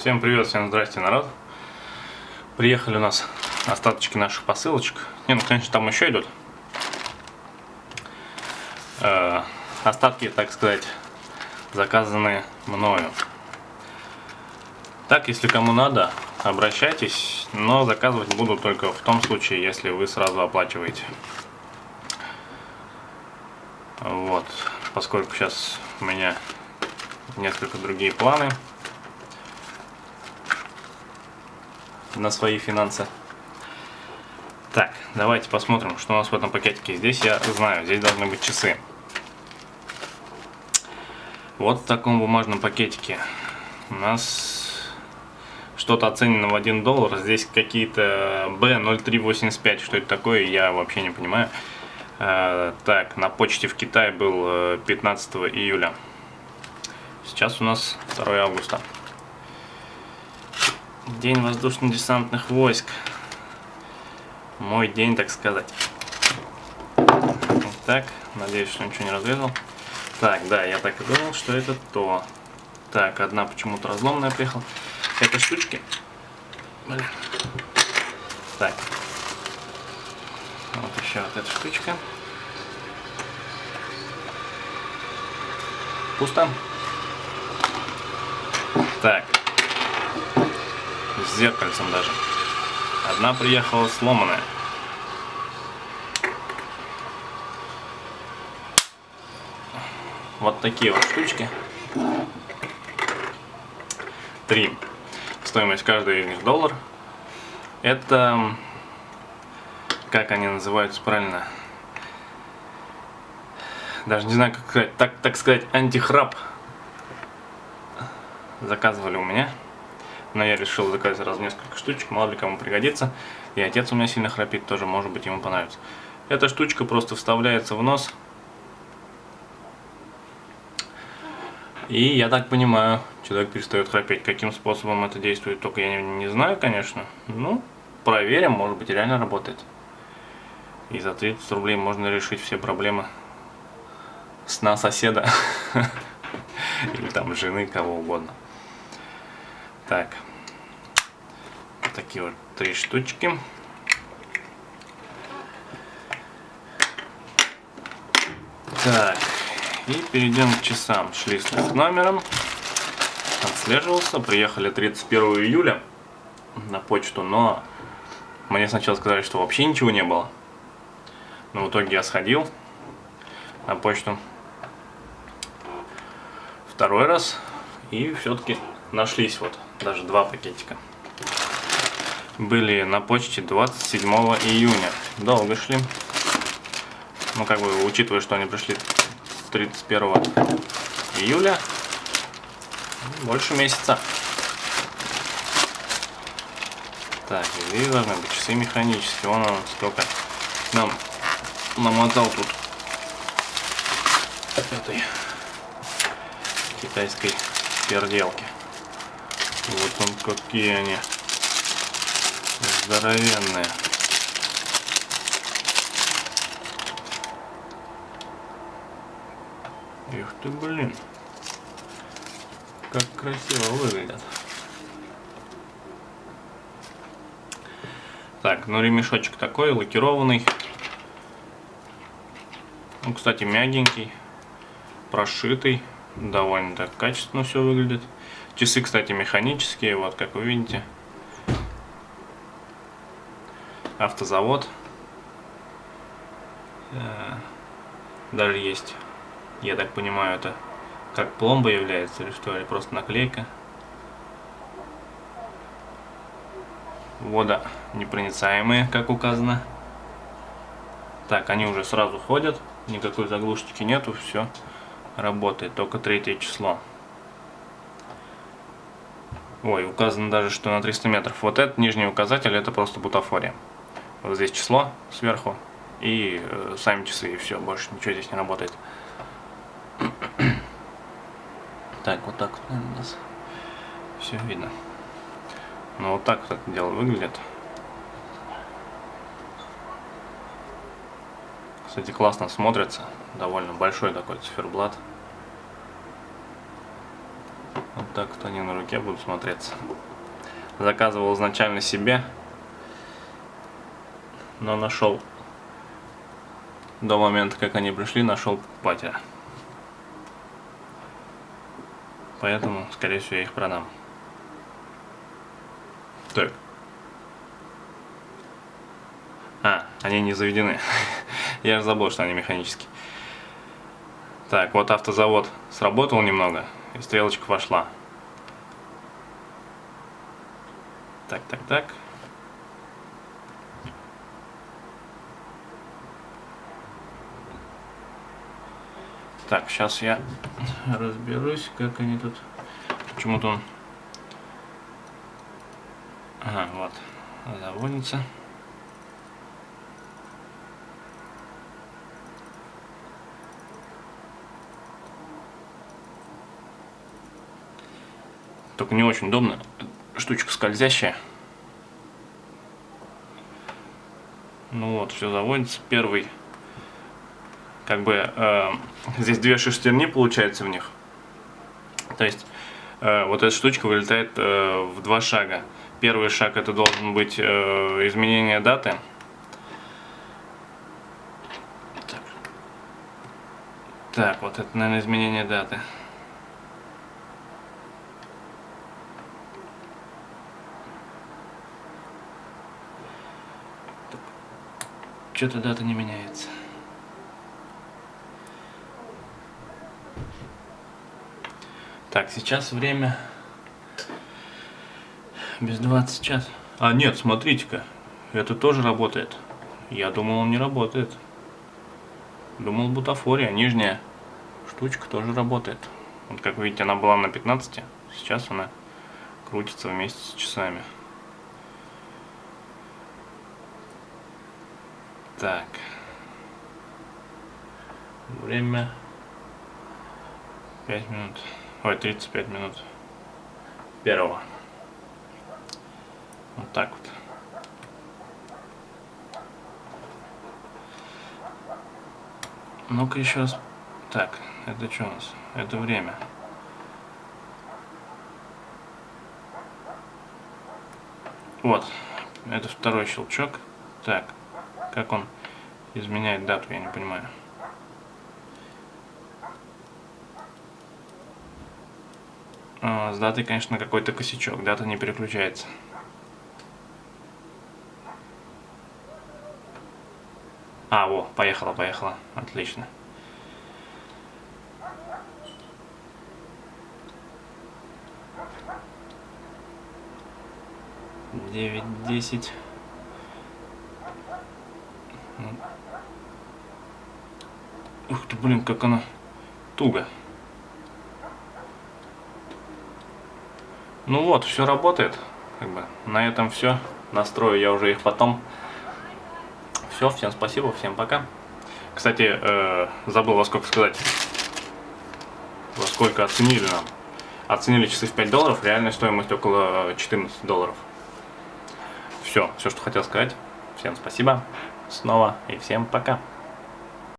Всем привет, всем здрасте, народ. Приехали у нас остаточки наших посылочек. Не, ну конечно там еще идут. Остатки, так сказать, заказанные мною. Так, если кому надо, обращайтесь, но заказывать буду только в том случае, если вы сразу оплачиваете. Вот, поскольку сейчас у меня несколько другие планы на свои финансы. Так, давайте посмотрим, что у нас в этом пакетике. Здесь я знаю, здесь должны быть часы. Вот в таком бумажном пакетике у нас что-то оценено в $1. Здесь какие-то B0385. Что это такое, я вообще не понимаю. Так, на почте в Китае был 15 июля. Сейчас у нас 2 августа. День воздушно-десантных войск. Мой день, так сказать. Так, надеюсь, что ничего не разрезал. Так, да, я так и думал, что это то. Так, одна почему-то разломная приехала. Это штучки. Блин. Так. Вот еще вот эта штучка. Пусто. Так. С зеркальцем даже. Одна приехала сломанная. Вот такие вот штучки. 3. Стоимость каждой из них $1. Это, как они называются правильно, даже не знаю как сказать, так сказать, антихрап. Заказывали у меня, но я решил заказать сразу несколько штучек, мало ли кому пригодится. И отец у меня сильно храпит, тоже может быть ему понравится. Эта штучка просто вставляется в нос. И я так понимаю, человек перестает храпеть. Каким способом это действует, только я не знаю, конечно. Ну, проверим, может быть реально работает. И за 30 рублей можно решить все проблемы сна соседа. Или там жены, кого угодно. Так. Вот такие вот 3 штучки. Так. И перейдем к часам. Шли с номером. Отслеживался. Приехали 31 июля на почту, но мне сначала сказали, что вообще ничего не было. Но в итоге я сходил на почту 2 раз. И все-таки нашлись вот даже 2 пакетика. Были на почте 27 июня. Долго шли. Ну, как бы, учитывая, что они пришли 31 июля, больше месяца. Так, здесь должны быть часы механические. Вон он сколько нам намотал тут этой китайской перделки. Вот он, какие они здоровенные. Эх ты, блин, как красиво выглядят. Так, ну ремешочек такой, лакированный. Ну, кстати, мягенький, прошитый, довольно так качественно все выглядит. Часы, кстати, механические, вот как вы видите. Автозавод. Даже есть, я так понимаю, это как пломба является или что, или просто наклейка. Водонепроницаемые, как указано. Так, они уже сразу ходят, никакой заглушечки нету, все работает, только 3 число. Ой, указано даже, что на 300 метров. Вот этот нижний указатель, это просто бутафория. Вот здесь число сверху и сами часы, и все, больше ничего здесь не работает. Так, вот так вот, наверное, у нас все видно. Ну, вот так вот это дело выглядит. Кстати, классно смотрится. Довольно большой такой циферблат. Вот так вот они на руке будут смотреться. Заказывал изначально себе, но нашел до момента, как они пришли, нашел покупателя. Поэтому, скорее всего, я их продам. Так. Они не заведены. Я же забыл, что они механические. Так, вот автозавод сработал немного, и стрелочка вошла. Так. Так, сейчас я разберусь, как они тут. Почему-то он... Ага, вот. Заводится. Только не очень удобно. Штучка скользящая. Ну вот, все заводится. Первый. Как бы здесь две шестерни получается в них. То есть вот эта штучка вылетает в два шага. Первый шаг — это должен быть изменение даты. Так, вот это, наверное, изменение даты. Что-то дата не меняется. Так, сейчас время без 20 час. А нет, смотрите-ка, это тоже работает. Я думал, он не работает. Думал, бутафория, нижняя штучка тоже работает. Вот как вы видите, она была на 15, сейчас она крутится вместе с часами. Так. Время 5 минут. Ой, 35 минут. Первого. Вот так вот. Ну-ка еще раз. Так, это что у нас? Это время. Вот. Это второй щелчок. Так. Как он изменяет дату, я не понимаю. С датой, конечно, какой-то косячок. Дата не переключается. Во, поехала. Отлично. Девять, 10. Ух ты, блин, как она туго. Ну вот, все работает. Как бы на этом все. Настрою я уже их потом. Все, всем спасибо, всем пока. Кстати, забыл во сколько сказать. Во сколько оценили нам. Оценили часы в $5, реальная стоимость около $14. Все, что хотел сказать. Всем спасибо снова и всем пока.